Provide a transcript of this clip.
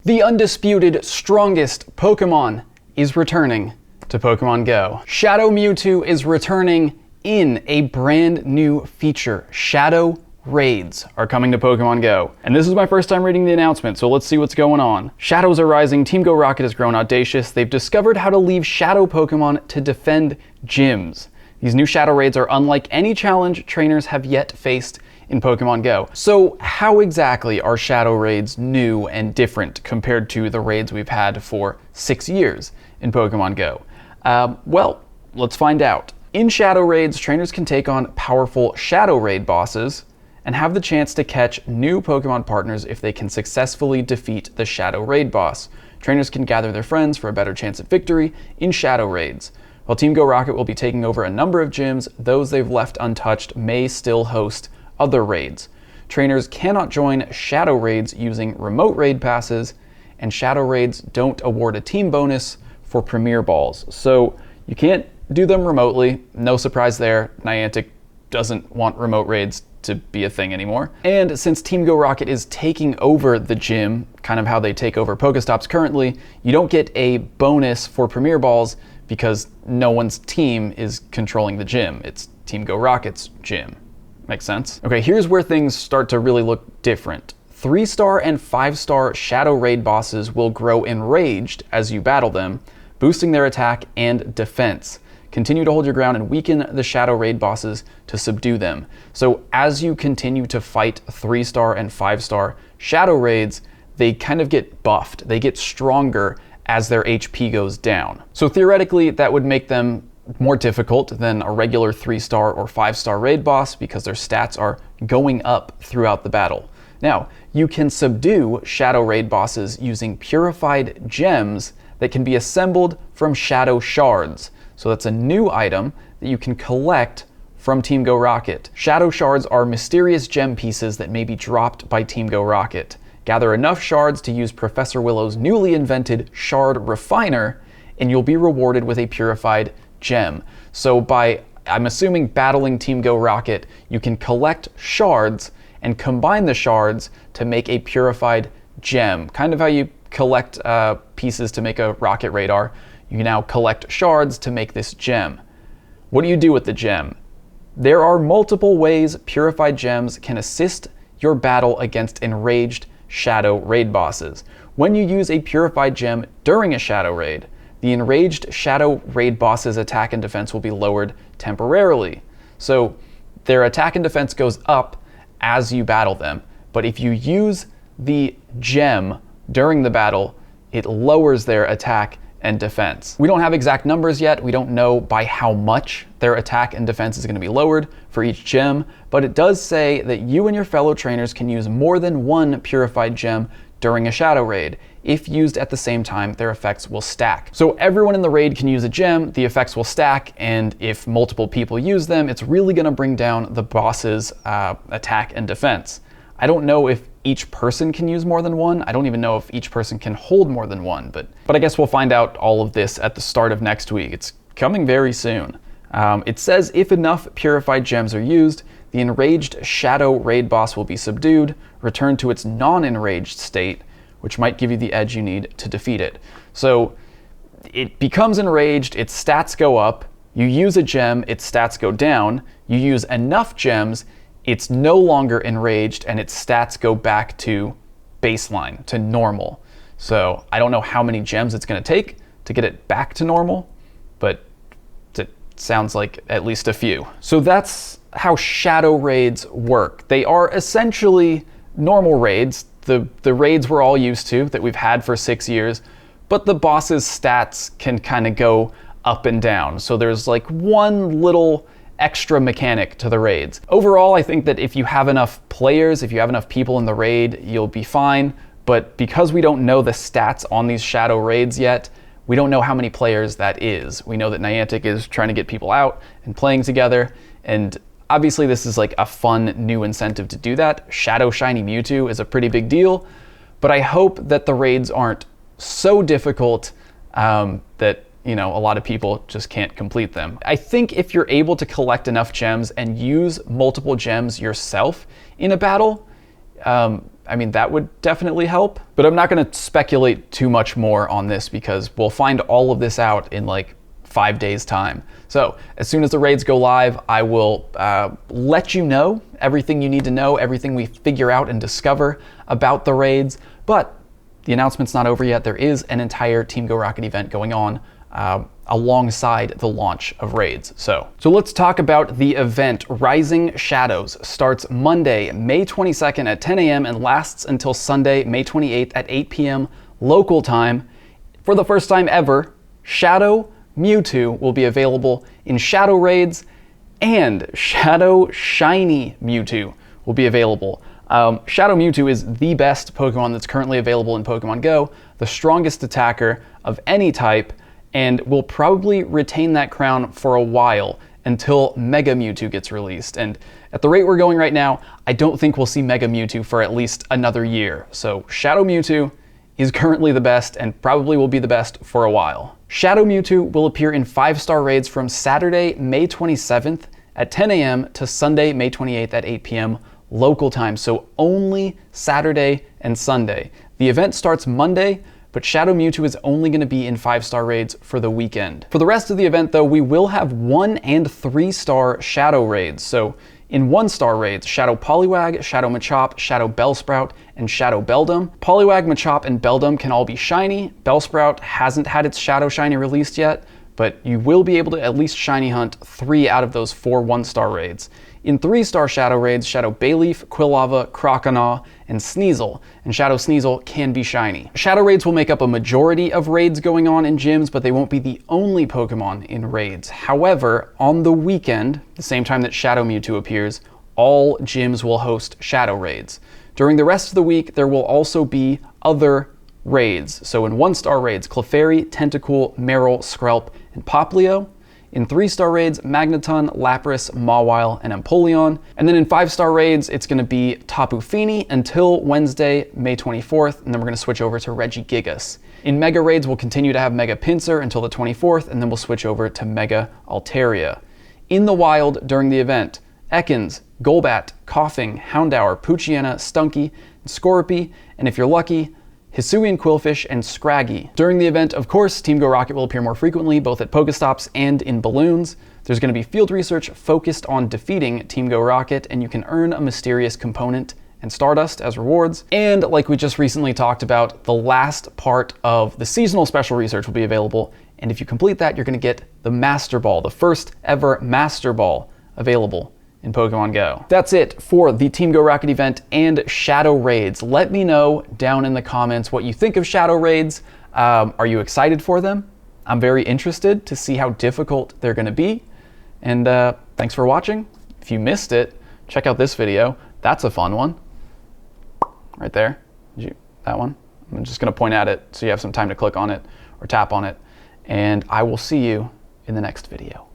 The undisputed strongest Pokemon is returning to Pokemon Go. Shadow Mewtwo is returning in a brand new feature. Shadow Raids are coming to Pokemon Go. And this is my first time reading the announcement, so let's see what's going on. Shadows are rising, Team Go Rocket has grown audacious. They've discovered how to leave Shadow Pokemon to defend gyms. These new Shadow Raids are unlike any challenge trainers have yet faced in Pokemon Go. So how exactly are Shadow Raids new and different compared to the raids we've had for 6 years in Pokemon Go? Well, let's find out. In Shadow Raids, trainers can take on powerful Shadow Raid bosses and have the chance to catch new Pokemon partners if they can successfully defeat the Shadow Raid boss. Trainers can gather their friends for a better chance at victory in Shadow Raids. While Team Go Rocket will be taking over a number of gyms, those they've left untouched may still host other raids. Trainers cannot join Shadow Raids using remote raid passes, and Shadow Raids don't award a team bonus for Premier Balls. So you can't do them remotely. No surprise there. Niantic doesn't want remote raids to be a thing anymore. And since Team Go Rocket is taking over the gym, kind of how they take over Pokestops currently, you don't get a bonus for Premier Balls because no one's team is controlling the gym. It's Team Go Rocket's gym. Makes sense? Okay, here's where things start to really look different. 3-star and 5-star Shadow Raid bosses will grow enraged as you battle them, boosting their attack and defense. Continue to hold your ground and weaken the Shadow Raid bosses to subdue them. So as you continue to fight 3-star and 5-star Shadow Raids, they kind of get buffed. They get stronger as their HP goes down. So theoretically, that would make them more difficult than a regular 3-star or 5-star raid boss because their stats are going up throughout the battle. Now, you can subdue Shadow Raid bosses using purified gems that can be assembled from Shadow Shards. So that's a new item that you can collect from Team Go Rocket. Shadow Shards are mysterious gem pieces that may be dropped by Team Go Rocket. Gather enough shards to use Professor Willow's newly invented Shard Refiner, and you'll be rewarded with a purified gem. So by, I'm assuming, battling Team Go Rocket, you can collect shards and combine the shards to make a purified gem. Kind of how you collect pieces to make a rocket radar. You now collect shards to make this gem. What do you do with the gem? There are multiple ways purified gems can assist your battle against enraged Shadow Raid bosses. When you use a purified gem during a Shadow Raid, the enraged Shadow Raid boss's attack and defense will be lowered temporarily. So their attack and defense goes up as you battle them, but if you use the gem during the battle, it lowers their attack and defense. We don't have exact numbers yet. We don't know by how much their attack and defense is going to be lowered for each gem, but it does say that you and your fellow trainers can use more than one purified gem during a Shadow Raid. If used at the same time, their effects will stack. So everyone in the raid can use a gem, the effects will stack, and if multiple people use them, it's really going to bring down the boss's attack and defense. I don't know if each person can use more than one. I don't even know if each person can hold more than one, but I guess we'll find out all of this at the start of next week. It's coming very soon. It says if enough purified gems are used, the enraged Shadow Raid boss will be subdued, returned to its non-enraged state, which might give you the edge you need to defeat it. So it becomes enraged, its stats go up, you use a gem, its stats go down, you use enough gems, it's no longer enraged, and its stats go back to baseline, to normal. So I don't know how many gems it's going to take to get it back to normal, but it sounds like at least a few. So that's how Shadow Raids work. They are essentially normal raids, the raids we're all used to, that we've had for 6 years, but the boss's stats can kind of go up and down. So there's like one little extra mechanic to the raids. Overall, I think that if you have enough players, if you have enough people in the raid, you'll be fine. But because we don't know the stats on these Shadow Raids yet, we don't know how many players that is. We know that Niantic is trying to get people out and playing together, and obviously this is like a fun new incentive to do that. Shadow Shiny Mewtwo is a pretty big deal, but I hope that the raids aren't so difficult that a lot of people just can't complete them. I think if you're able to collect enough gems and use multiple gems yourself in a battle, I mean, that would definitely help, but I'm not going to speculate too much more on this because we'll find all of this out in like 5 days time. So as soon as the raids go live, I will let you know everything you need to know, everything we figure out and discover about the raids. But the announcement's not over yet. There is an entire Team Go Rocket event going on alongside the launch of raids. So let's talk about the event. Rising Shadows starts Monday, May 22nd at 10 a.m. and lasts until Sunday, May 28th at 8 p.m. local time. For the first time ever, Shadow Mewtwo will be available in Shadow Raids, and Shadow Shiny Mewtwo will be available. Shadow Mewtwo is the best Pokemon that's currently available in Pokemon Go, the strongest attacker of any type, and will probably retain that crown for a while until Mega Mewtwo gets released. And at the rate we're going right now, I don't think we'll see Mega Mewtwo for at least another year. So Shadow Mewtwo is currently the best and probably will be the best for a while. Shadow Mewtwo will appear in 5-star raids from Saturday, May 27th at 10 a.m. to Sunday, May 28th at 8 p.m. local time. So only Saturday and Sunday. The event starts Monday, but Shadow Mewtwo is only going to be in 5-star raids for the weekend. For the rest of the event though, we will have 1- and 3-star Shadow raids. So in 1-star raids, Shadow Poliwag, Shadow Machop, Shadow Bellsprout, and Shadow Beldum. Poliwag, Machop, and Beldum can all be shiny. Bellsprout hasn't had its Shadow Shiny released yet, but you will be able to at least shiny hunt 3 out of those 4 1-star raids. In 3-star Shadow raids, Shadow Bayleaf, Quilava, Croconaw, and Sneasel, and Shadow Sneasel can be shiny. Shadow raids will make up a majority of raids going on in gyms, but they won't be the only Pokemon in raids. However, on the weekend, the same time that Shadow Mewtwo appears, all gyms will host Shadow raids. During the rest of the week, there will also be other raids. So in 1-star raids, Clefairy, Tentacool, Marill, Skrelp, and Poplio. In 3-star raids, Magneton, Lapras, Mawile, and Empoleon. And then in 5-star raids, it's going to be Tapu Fini until Wednesday, May 24th, and then we're going to switch over to Regigigas. In Mega raids, we'll continue to have Mega Pinsir until the 24th, and then we'll switch over to Mega Altaria. In the wild during the event, Ekans, Golbat, Coughing, Houndour, Poochyena, Stunky, and Scorpy, and if you're lucky, Hisuian Quillfish, and Scraggy. During the event, of course, Team Go Rocket will appear more frequently, both at Pokestops and in balloons. There's going to be field research focused on defeating Team Go Rocket, and you can earn a mysterious component and Stardust as rewards. And like we just recently talked about, the last part of the seasonal special research will be available, and if you complete that, you're going to get the Master Ball, the first ever Master Ball available in Pokemon Go. That's it for the Team Go Rocket event and Shadow Raids. Let me know down in the comments what you think of Shadow Raids. Are you excited for them? I'm very interested to see how difficult they're going to be. And thanks for watching. If you missed it, check out this video. That's a fun one. Right there. That one? I'm just going to point at it so you have some time to click on it or tap on it. And I will see you in the next video.